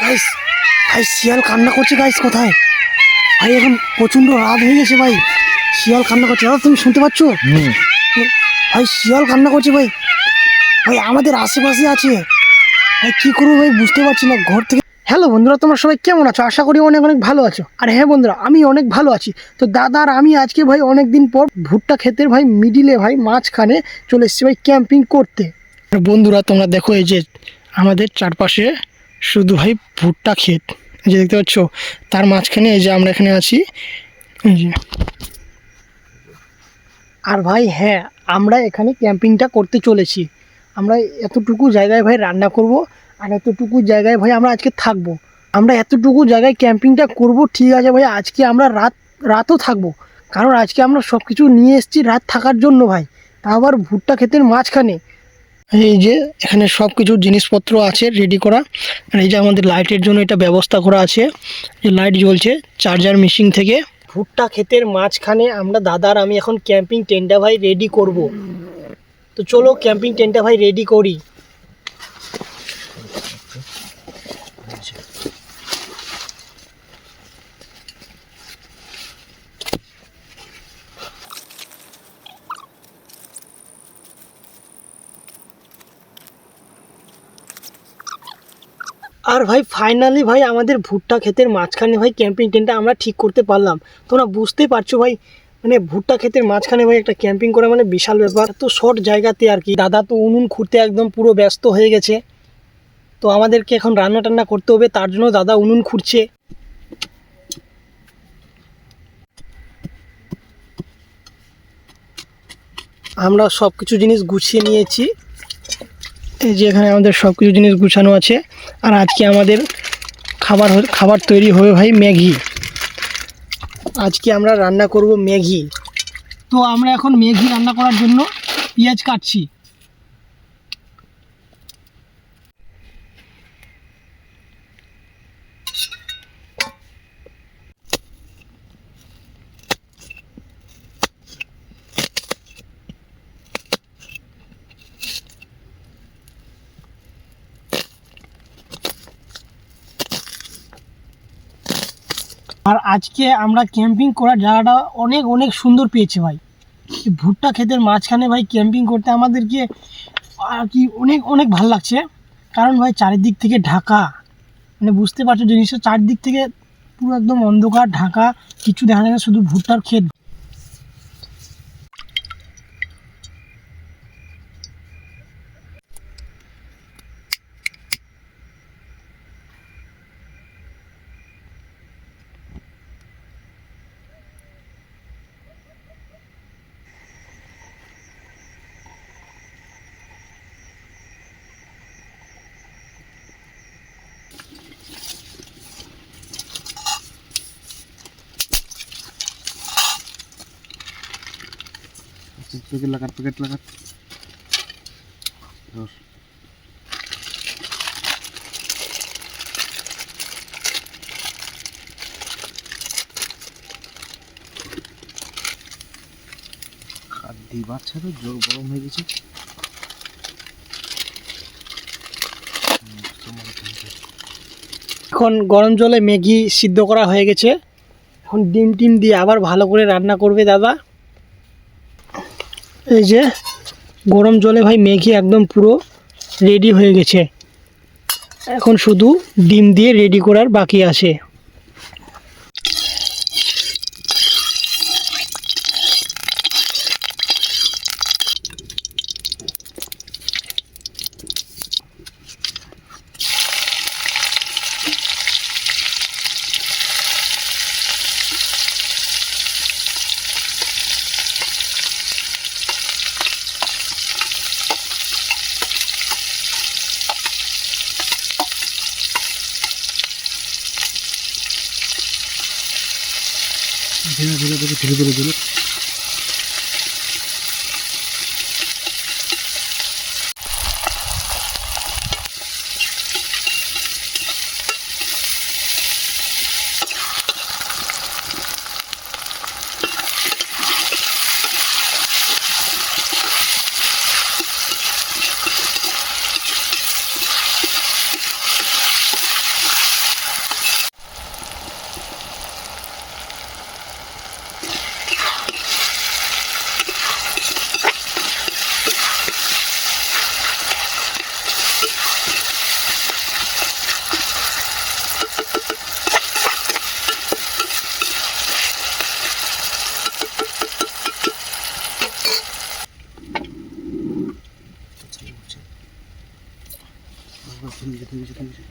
Guys ভাই শিয়াল কান্না করছে গাইস। কোথায় ভাই? এখন প্রচন্ড রাত হয়ে গেছে ভাই, শিয়াল কান্না করছে। দাদা তুমি শুনতে পাচ্ছ? ভাই শিয়াল কান্না করছে ভাই। ভাই আমাদের আশেপাশে আছে ভাই, কি করবো ভাই বুঝতে পারছি না ঘর থেকে। হ্যালো বন্ধুরা, তোমরা সবাই কেমন আছো? আশা করি অনেক অনেক ভালো আছো। আর হ্যাঁ বন্ধুরা, আমি অনেক ভালো আছি। তো দাদা আর আমি আজকে ভাই অনেক দিন পর ভুট্টা ক্ষেতের ভাই মিডিলে ভাই মাঝখানে চলে এসেছি ভাই ক্যাম্পিং করতে। আর বন্ধুরা তোমরা দেখো, এই যে আমাদের চারপাশে শুধু ভাই ভুট্টা ক্ষেত, এই যে দেখতে পাচ্ছ। তার মাঝখানে এই যে আমরা এখানে আছি, এই যে। আর ভাই হ্যাঁ, আমরা এখানে ক্যাম্পিংটা করতে চলেছি। আমরা এতটুকু জায়গায় ভাই রান্না করব, আর এতটুকু জায়গায় ভাই আমরা আজকে থাকবো। আমরা এতটুকু জায়গায় ক্যাম্পিংটা করব, ঠিক আছে ভাই। আজকে আমরা রাতও থাকবো, কারণ আজকে আমরা সব কিছু নিয়ে এসেছি রাত থাকার জন্য ভাই। তা আবার ভুট্টা ক্ষেতের মাঝখানে। এই যে এখানে সব কিছু জিনিসপত্র আছে রেডি করা। আর এই যে আমাদের লাইটের জন্য এটা ব্যবস্থা করা আছে, যে লাইট জ্বলছে চার্জার মেশিন থেকে। ভুট্টা ক্ষেতের মাঝখানে আমরা দাদার আমি এখন ক্যাম্পিং টেন্টটা ভাই রেডি করব। তো চলো ক্যাম্পিং টেন্টটা ভাই রেডি করি। আর ভাই ফাইনালি ভাই আমাদের ভুট্টা ক্ষেতের মাঝখানে ভাই ক্যাম্পিং টেন্টটা আমরা ঠিক করতে পারলাম। তোমরা বুঝতে পারছো ভাই, মানে ভুট্টা ক্ষেতের মাঝখানে ভাই একটা ক্যাম্পিং করা মানে বিশাল ব্যাপার। তো শর্ট জায়গাতে আর কি। দাদা তো উনুন খুঁড়তে একদম পুরো ব্যস্ত হয়ে গেছে। তো আমাদেরকে এখন রান্না টান্না করতে হবে, তার জন্য দাদা উনুন খুঁড়ছে। আমরা সব কিছু জিনিস গুছিয়ে নিয়েছি, এই যে এখানে আমাদের সব কিছু জিনিস গুছানো আছে। আর আজকে আমাদের খাবার তৈরি হবে ভাই ম্যাগি। আজকে আমরা রান্না করব ম্যাগি। তো আমরা এখন ম্যাগি রান্না করার জন্য পেঁয়াজ কাটছি। আর আজকে আমরা ক্যাম্পিং করার জায়গাটা অনেক অনেক সুন্দর পেয়েছি ভাই। ভুট্টা ক্ষেতের মাঝখানে ভাই ক্যাম্পিং করতে আমাদেরকে আর কি অনেক অনেক ভালো লাগছে। কারণ ভাই চারিদিক থেকে ঢাকা, মানে বুঝতে পারছো জিনিসটা, চারদিক থেকে পুরো একদম অন্ধকার ঢাকা, কিছু দেখা যায় না, শুধু ভুট্টার ক্ষেত। প্যাকেট লাগাত বাচ্চারা জোর গরম হয়ে গেছে। এখন গরম জলে ম্যাগি সিদ্ধ করা হয়ে গেছে। এখন ডিম টিম দিয়ে আবার ভালো করে রান্না করবে দাদা। এই যে গরম জলে ভাই ম্যাগি একদম পুরো রেডি হয়ে গেছে। এখন শুধু ডিম দিয়ে রেডি করার বাকি আছে। ধীরে ধীরে ধীরে ধীরে ধীরে ধীরে চলছে।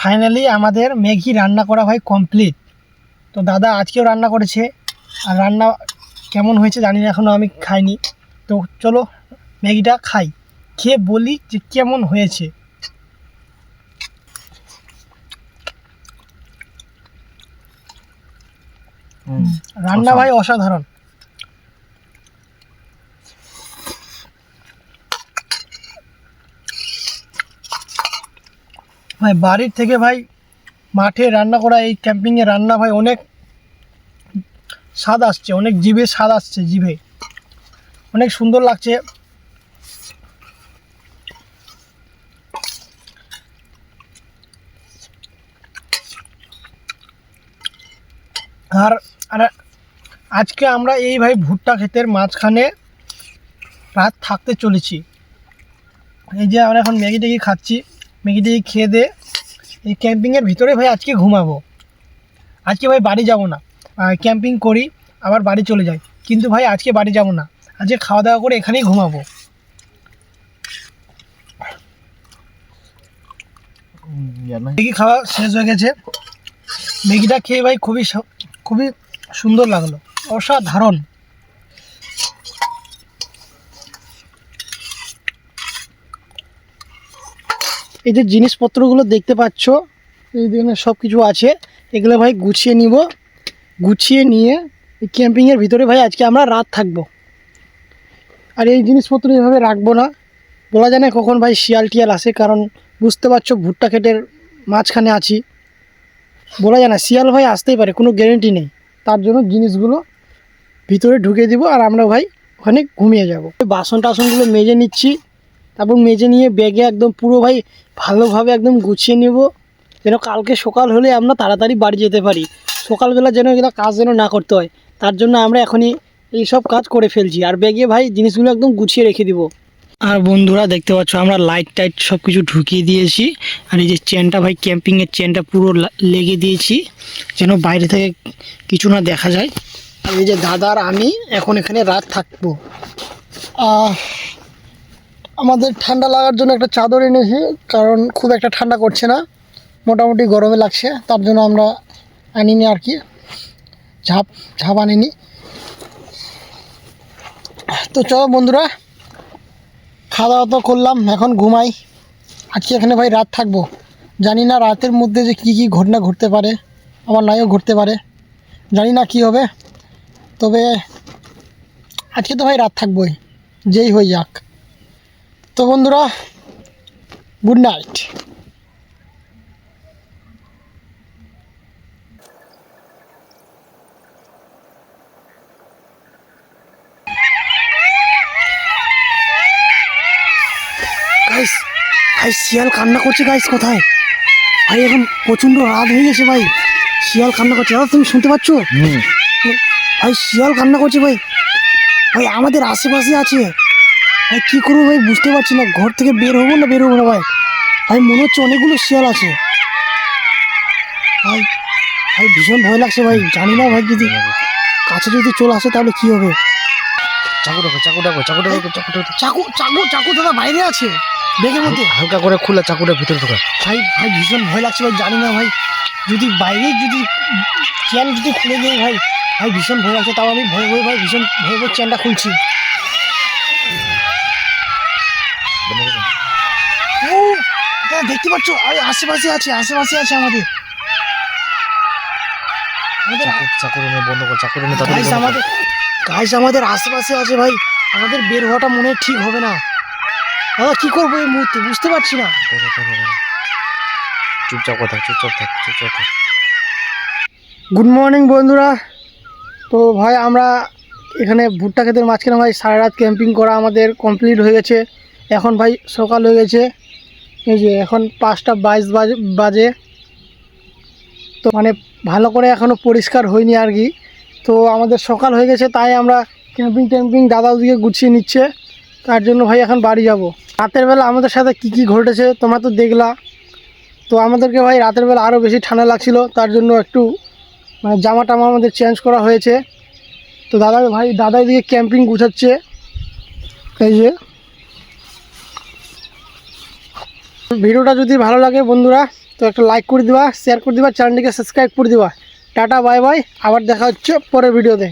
ফাইনালি আমাদের ম্যাগি রান্না করা হয় কমপ্লিট। তো দাদা আজকেও রান্না করেছে, আর রান্না কেমন হয়েছে জানি না, এখনও আমি খাইনি। তো চলো ম্যাগিটা খাই, খেয়ে বলি যে কেমন হয়েছে। রান্না ভাই অসাধারণ। ভাই বাড়ির থেকে ভাই মাঠে রান্না করা এই ক্যাম্পিংয়ে রান্না ভাই অনেক স্বাদ আসছে, অনেক জিভে স্বাদ আসছে, জিভে অনেক সুন্দর লাগছে। আর আর আজকে আমরা এই ভাই ভুট্টা ক্ষেতের মাঝখানে রাত থাকতে চলেছি। এই যে আমরা এখন ম্যাগি ট্যাগি খাচ্ছি, ম্যাগি ট্যাগি খেয়ে দিয়ে এই ক্যাম্পিংয়ের ভিতরে ভাই আজকে ঘুমাবো। আজকে ভাই বাড়ি যাব না, ক্যাম্পিং করি আবার বাড়ি চলে যাই, কিন্তু ভাই আজকে বাড়ি যাব না, আজকে খাওয়া দাওয়া করে এখানেই ঘুমাবো। ম্যাগি খাওয়া শেষ হয়ে গেছে, ম্যাগিটা খেয়ে ভাই খুবই সুন্দর লাগলো, অসাধারণ। এই যে জিনিসপত্রগুলো দেখতে পাচ্ছ, এই দিকে সব কিছু আছে, এগুলো ভাই গুছিয়ে নিব, গুছিয়ে নিয়ে এই ক্যাম্পিংয়ের ভিতরে ভাই আজকে আমরা রাত থাকবো। আর এই জিনিসপত্র এভাবে রাখবো না, বলা যায় না কখন ভাই শিয়াল টিয়াল আসে, কারণ বুঝতে পারছো ভুট্টা ক্ষেতের মাঝখানে আছি, বলা যায় না শিয়াল ভাই আসতেই পারে, কোনো গ্যারেন্টি নেই। তার জন্য জিনিসগুলো ভিতরে ঢুকে দিব আর আমরা ভাই ওখানে ঘুমিয়ে যাব। বাসন টাসনগুলো মেজে নিচ্ছি, তারপর মেজে নিয়ে ব্যাগে একদম পুরো ভাই ভালোভাবে একদম গুছিয়ে নেব, যেন কালকে সকাল হলে আমরা তাড়াতাড়ি বাড়ি যেতে পারি। সকালবেলা যেন এগুলো কাজ যেন না করতে হয়, তার জন্য আমরা এখনই এই সব কাজ করে ফেলছি। আর ব্যাগে ভাই জিনিসগুলো একদম গুছিয়ে রেখে দিব। আর বন্ধুরা দেখতে পাচ্ছ আমরা লাইট টাইট সব কিছু ঢুকিয়ে দিয়েছি, আর এই যে চেনটা ভাই ক্যাম্পিংয়ের চেনটা পুরো লেগে দিয়েছি, যেন বাইরে থেকে কিছু না দেখা যায়। আর এই যে দাদা আর আমি এখন এখানে রাত থাকবো। আমাদের ঠান্ডা লাগার জন্য একটা চাদর এনেছি, কারণ খুব একটা ঠান্ডা করছে না, মোটামুটি গরমে লাগছে, তার জন্য আমরা আনিনি আর কি, ঝাপ আনিনি। তো চলো বন্ধুরা, খাওয়া দাওয়া তো করলাম, এখন ঘুমাই। আজকে এখানে ভাই রাত থাকবো, জানি না রাতের মধ্যে যে কী কী ঘটনা ঘটতে পারে, আমার নাইও ঘটতে পারে, জানি না কি হবে, তবে আজকে তো ভাই রাত থাকবোই, যেই হয়ে যাক। তো বন্ধুরা, গুড নাইট। গাইস, ভাই শিয়াল কান্না করছে গাইস, কোথায় ভাই? এখন প্রচণ্ড রাত হয়ে গেছে ভাই, শিয়াল কান্না করছে। দাদা তুমি শুনতে পাচ্ছ? ভাই শিয়াল কান্না করছে ভাই, ভাই আমাদের আশেপাশে আছে ভাই, কী করবো ভাই বুঝতে পারছি না, ঘর থেকে বের হবো না ভাই, ভাই মনে হচ্ছে অনেকগুলো শিয়াল আছে ভাই, ভাই ভীষণ ভয় লাগছে ভাই, জানি না ভাই যদি কাছে যদি চলে আসে তাহলে কী হবে। চাকু রাখো চাকু রাখো চাকু রাখো চাকু রাখো চাকু চাকু চাকু দাদা বাইরে আছে ব্যাগের মধ্যে। হালকা করে খোলা চাকুটা ভিতরে ঢোকা। ভাই ভাই ভীষণ ভয় লাগছে ভাই, জানি না ভাই যদি বাইরে যদি চেন যদি খুলে দেয় ভাই, ভাই ভীষণ ভয় লাগছে। তাও আমি ভয় ভয় ভাই ভীষণ ভয় ভয় চেনটা খুলছি। ও দাদা দেখতে পাচ্ছ আশেপাশে আছে, আশেপাশে আছে আমাদের আমাদের চাকু রুমে বন্ধ কর, চাকু রুমে গাইস আমাদের গাইস আমাদের আশেপাশে আছে ভাই। আমাদের বের হওয়াটা মনে হয় ঠিক হবে না দাদা, কি করবো এই মুহূর্তে বুঝতে পারছি না। চুপচাপ কথা, চুপচাপ থাক, চুপচাপ থাক। গুড মর্নিং বন্ধুরা। তো ভাই আমরা এখানে ভুট্টা ক্ষেতের মাঝখানে ভাই সারা রাত ক্যাম্পিং করা আমাদের কমপ্লিট হয়ে গেছে। এখন ভাই সকাল হয়ে গেছে, এই যে এখন 5:22 বাজে। তো মানে ভালো করে এখনও পরিষ্কার হয়নি আর কি। তো আমাদের সকাল হয়ে গেছে, তাই আমরা ক্যাম্পিং দাদা ওদিকে গুছিয়ে নিচ্ছে, তার জন্য ভাই এখন বাড়ি যাব। রাতের বেলা আমাদের সাথে কি ঘটেছে তোমরা তো দেখলা। তো আমাদেরকে ভাই রাতের বেলা আরও বেশি ঠান্ডা লাগছিল, তার জন্য একটু মানে জামা টামা আমাদের চেঞ্জ করা হয়েছে। তো দাদাই দিকে ক্যাম্পিং গুছাচ্ছে। এই যে ভিডিওটা যদি ভালো লাগে বন্ধুরা তো একটা লাইক করে দিবা, শেয়ার করে দিবা, চ্যানেলটিকে সাবস্ক্রাইব করে দিবা। টাটা বাই বাই, আবার দেখা হচ্ছে পরের ভিডিওতে।